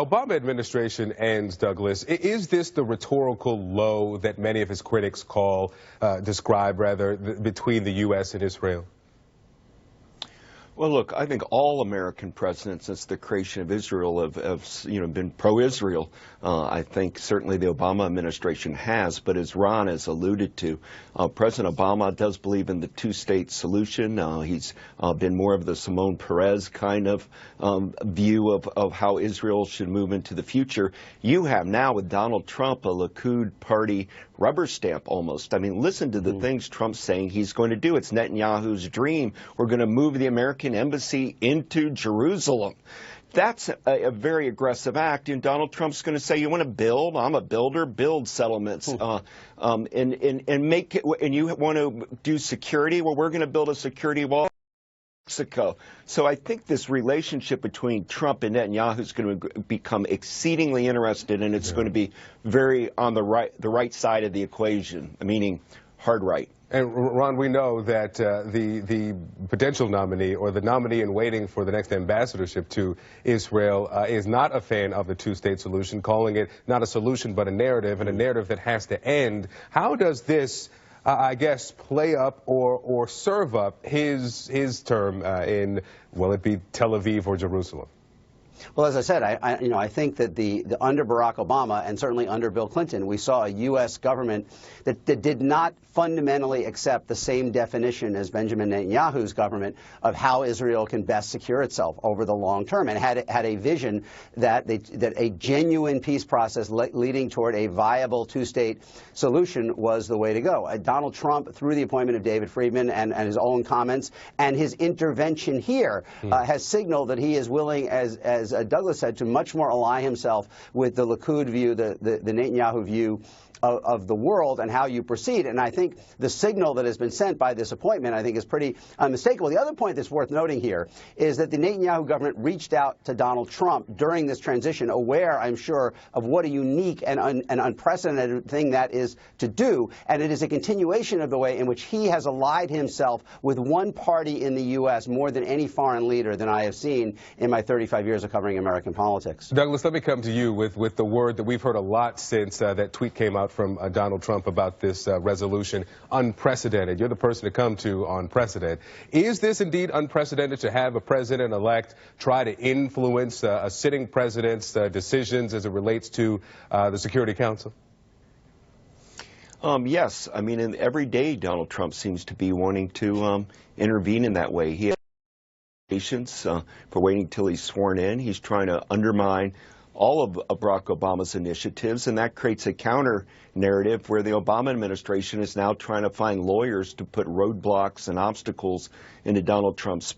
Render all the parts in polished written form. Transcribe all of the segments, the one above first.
Obama administration ends, Douglas. Is this the rhetorical low that many of his critics describe between the U.S. and Israel? Well, look, I think all American presidents since the creation of Israel have been pro-Israel. I think certainly the Obama administration has, but as Ron has alluded to, President Obama does believe in the two-state solution. He's been more of the Simone Perez kind of view of how Israel should move into the future. You have now with Donald Trump a Likud party rubber stamp almost. I mean, listen to the things Trump's saying he's going to do. It's Netanyahu's dream. We're going to move the American embassy into Jerusalem. That's a very aggressive act, and Donald Trump's going to say, "You want to build? I'm a builder. Build settlements, and make it. And you want to do security? Well, we're going to build a security wall." Mexico. So I think this relationship between Trump and Netanyahu is going to become exceedingly interested, and it's going to be very on the right side of the equation, meaning hard right. And Ron, we know that the potential nominee or the nominee in waiting for the next ambassadorship to Israel is not a fan of the two-state solution, calling it not a solution but a narrative, and a narrative that has to end. How does this I guess, play up or serve up his term in, will it be Tel Aviv or Jerusalem? Well, as I said, I think that under Barack Obama and certainly under Bill Clinton, we saw a U.S. government that did not fundamentally accept the same definition as Benjamin Netanyahu's government of how Israel can best secure itself over the long term, and had a vision that a genuine peace process leading toward a viable two-state solution was the way to go. Donald Trump, through the appointment of David Friedman and his own comments and his intervention here, has signaled that he is willing, as Douglas said, to much more ally himself with the Likud view, the Netanyahu view of the world and how you proceed. And I think the signal that has been sent by this appointment, I think, is pretty unmistakable. The other point that's worth noting here is that the Netanyahu government reached out to Donald Trump during this transition, aware, I'm sure, of what a unique and unprecedented thing that is to do. And it is a continuation of the way in which he has allied himself with one party in the U.S. more than any foreign leader than I have seen in my 35 years of covering American politics. Douglas, let me come to you with the word that we've heard a lot since that tweet came out from Donald Trump about this resolution, unprecedented. You're the person to come to on precedent. Is this indeed unprecedented to have a president-elect try to influence a sitting president's decisions as it relates to the Security Council? Yes. I mean, every day Donald Trump seems to be wanting to intervene in that way. He has patience for waiting until he's sworn in. He's trying to undermine all of Barack Obama's initiatives, and that creates a counter narrative where the Obama administration is now trying to find lawyers to put roadblocks and obstacles into Donald Trump's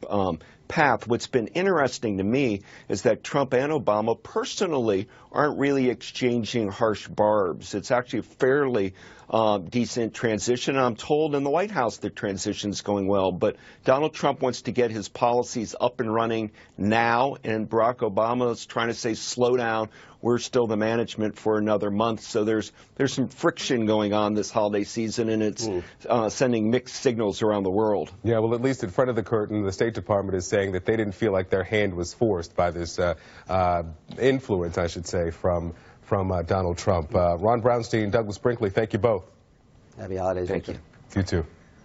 path. What's been interesting to me is that Trump and Obama personally aren't really exchanging harsh barbs. It's actually a fairly decent transition. I'm told in the White House the transition's going well, but Donald Trump wants to get his policies up and running now, and Barack Obama is trying to say, slow down, we're still the management for another month. So there's some friction going on this holiday season, and it's sending mixed signals around the world. Yeah, well, at least in front of the curtain, the State Department is saying that they didn't feel like their hand was forced by this influence, I should say, from Donald Trump. Ron Brownstein, Douglas Brinkley, thank you both. Happy holidays. Thank you. You too.